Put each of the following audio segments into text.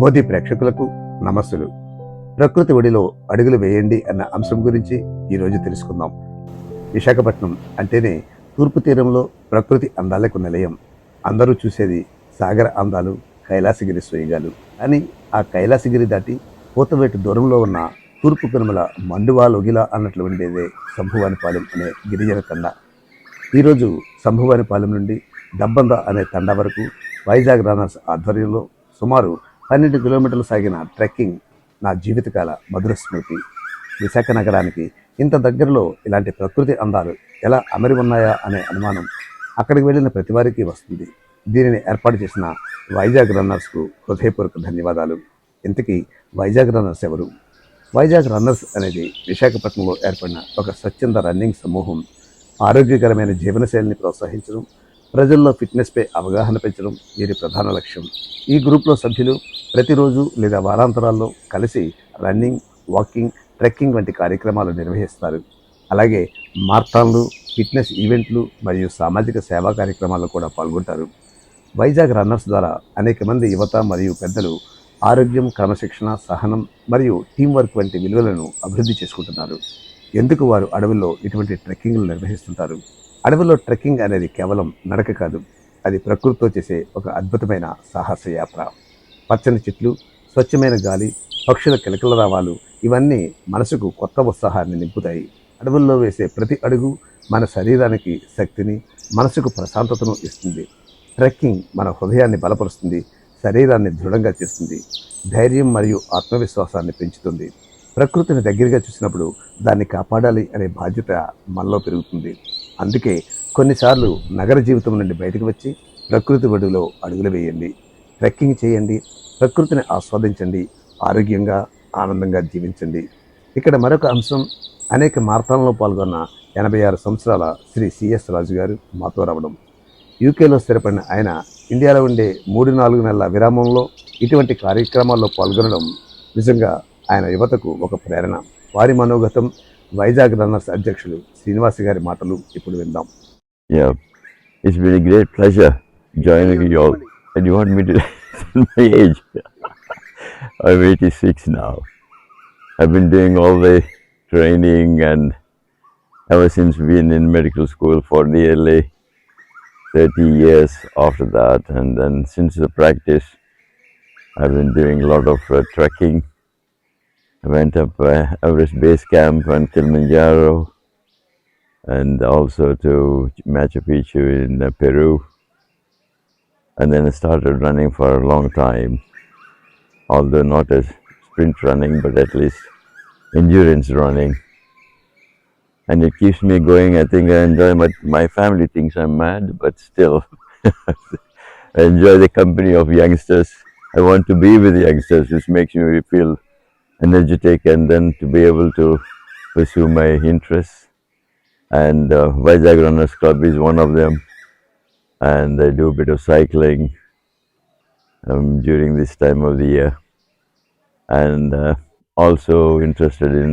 మోదీ ప్రేక్షకులకు నమస్సులు. ప్రకృతి ఒడిలో అడుగులు వేయండి అన్న అంశం గురించి ఈరోజు తెలుసుకుందాం. విశాఖపట్నం అంటేనే తూర్పు తీరంలో ప్రకృతి అందాలకు నిలయం. అందరూ చూసేది సాగర అందాలు, కైలాసగిరి స్వయిగాలు. కానీ ఆ కైలాసగిరి దాటి పూతవేటు దూరంలో ఉన్న తూర్పు కనుమల మండువా లొగిలా అన్నట్లు ఉండేదే సంభువానిపాలెం అనే గిరిజన తండ. ఈరోజు సంభువానిపాలెం నుండి దబ్బంద అనే తండా వరకు వైజాగ్ రన్నర్స్ ఆధ్వర్యంలో సుమారు 12 కిలోమీటర్లు సాగిన ట్రెక్కింగ్ నా జీవితకాల మధుర స్మృతి. విశాఖ నగరానికి ఇంత దగ్గరలో ఇలాంటి ప్రకృతి అందాలు ఎలా అమరి ఉన్నాయా అనే అనుమానం అక్కడికి వెళ్ళిన ప్రతి వారికి వస్తుంది. దీనిని ఏర్పాటు చేసిన వైజాగ్ రన్నర్స్కు హృదయపూర్వక ధన్యవాదాలు. ఇంతకీ వైజాగ్ రన్నర్స్ ఎవరు? వైజాగ్ రన్నర్స్ అనేది విశాఖపట్నంలో ఏర్పడిన ఒక స్వచ్ఛంద రన్నింగ్ సమూహం. ఆరోగ్యకరమైన జీవనశైలిని ప్రోత్సహించడం, ప్రజల్లో ఫిట్నెస్పై అవగాహన పెంచడం వీరి ప్రధాన లక్ష్యం. ఈ గ్రూప్లో సభ్యులు ప్రతిరోజు లేదా వారాంతరాల్లో కలిసి రన్నింగ్, వాకింగ్, ట్రెక్కింగ్ వంటి కార్యక్రమాలు నిర్వహిస్తారు. అలాగే మారథాన్లు, ఫిట్నెస్ ఈవెంట్లు మరియు సామాజిక సేవా కార్యక్రమాల్లో కూడా పాల్గొంటారు. వైజాగ్ రన్నర్స్ ద్వారా అనేక మంది యువత మరియు పెద్దలు ఆరోగ్యం, క్రమశిక్షణ, సహనం మరియు టీం వర్క్ వంటి విలువలను అభివృద్ధి చేసుకుంటున్నారు. ఎందుకు వారు అడవుల్లో ఇటువంటి ట్రెక్కింగ్లు నిర్వహిస్తుంటారు? అడవుల్లో ట్రెక్కింగ్ అనేది కేవలం నడక కాదు, అది ప్రకృతితో చేసే ఒక అద్భుతమైన సాహస యాత్ర. పచ్చని చెట్లు, స్వచ్ఛమైన గాలి, పక్షుల కిలకిలరావాలు ఇవన్నీ మనసుకు కొత్త ఉత్సాహాన్ని నింపుతాయి. అడవుల్లో వేసే ప్రతి అడుగు మన శరీరానికి శక్తిని, మనసుకు ప్రశాంతతను ఇస్తుంది. ట్రెక్కింగ్ మన హృదయాన్ని బలపరుస్తుంది, శరీరాన్ని దృఢంగా చేస్తుంది, ధైర్యం మరియు ఆత్మవిశ్వాసాన్ని పెంచుతుంది. ప్రకృతిని దగ్గరగా చూసినప్పుడు దాన్ని కాపాడాలి అనే బాధ్యత మనలో పెరుగుతుంది. అందుకే కొన్నిసార్లు నగర జీవితం నుండి బయటకు వచ్చి ప్రకృతి ఒడిలో అడుగులు వేయండి, ట్రెక్కింగ్ చేయండి, ప్రకృతిని ఆస్వాదించండి, ఆరోగ్యంగా ఆనందంగా జీవించండి. ఇక్కడ మరొక అంశం, అనేక మారథాన్లో పాల్గొన్న 86 సంవత్సరాల శ్రీ సిఎస్ రాజు గారు మాతో రావడం. యూకేలో స్థిరపడిన ఆయన ఇండియాలో ఉండే 3-4 నెలల విరామంలో ఇటువంటి కార్యక్రమాల్లో పాల్గొనడం నిజంగా ఆయన యువతకు ఒక ప్రేరణ. వారి మనోగతం వైజాగ్ రన్నర్స్ అధ్యక్షులు శ్రీనివాస్ గారి మాటలు ఇప్పుడు విందాం. Yeah, it's been a great pleasure joining you all. And you want me to tell my age? I'm 86 now. I've been doing all the training and ever since being in medical school for nearly 30 years after that. And then since the practice, I've been doing a lot of trekking. I went up Everest Base Camp and Kilimanjaro, and also to Machu Picchu in Peru. And then I started running for a long time, although not as sprint running, but at least endurance running. And it keeps me going. I think I enjoy my family thinks I'm mad, but still I enjoy the company of youngsters. I want to be with youngsters, which makes me feel energetic, and then to be able to pursue my interests. And Vizag Runners Club is one of them. And I do a bit of cycling during this time of the year. And also interested in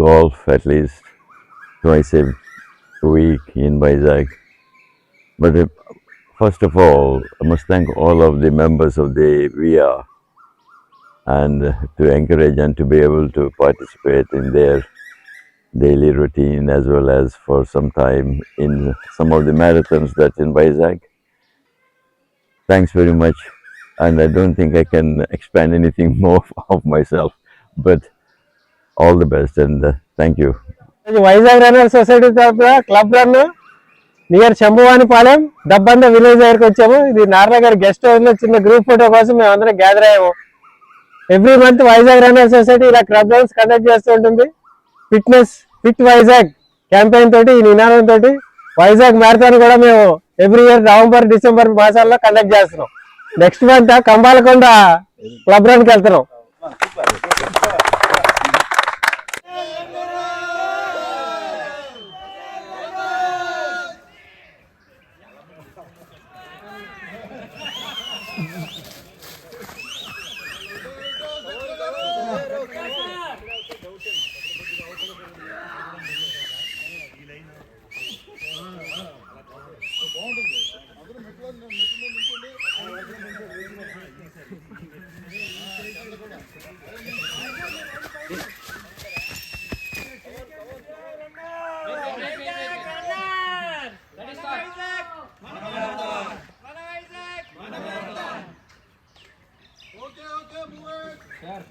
golf at least twice a week in Vizag. But first of all, I must thank all of the members of the VR and to encourage and to be able to participate in their daily routine, as well as for some time in some of the marathons that's in Vizag. Thanks very much. And I don't think I can expand anything more of myself, but all the best and thank you. Vizag runner society తరఫున club run near శంభువానిపాలెం Dabbanda village దగ్గరికి వచ్చాము. ఇది నారాయణ గారి guest house లో చిన్న group photo కోసం మేము అందరం గ్యాదర్ అయ్యాము. Every month Vizag runner society ఇలా క్లబ్ రన్స్ కండక్ట్ చేస్తూ ఉంటుంది. ఫిట్ వైజాగ్ క్యాంపెయిన్ తోటి, ఈ నినాదం తోటి వైజాగ్ మ్యారథాన్ కూడా మేము ఎవ్రీ ఇయర్ నవంబర్, డిసెంబర్ మాసాల్లో కండక్ట్ చేస్తున్నాం. Next month Kambalakonda club run కి వెళ్తున్నాం. సార్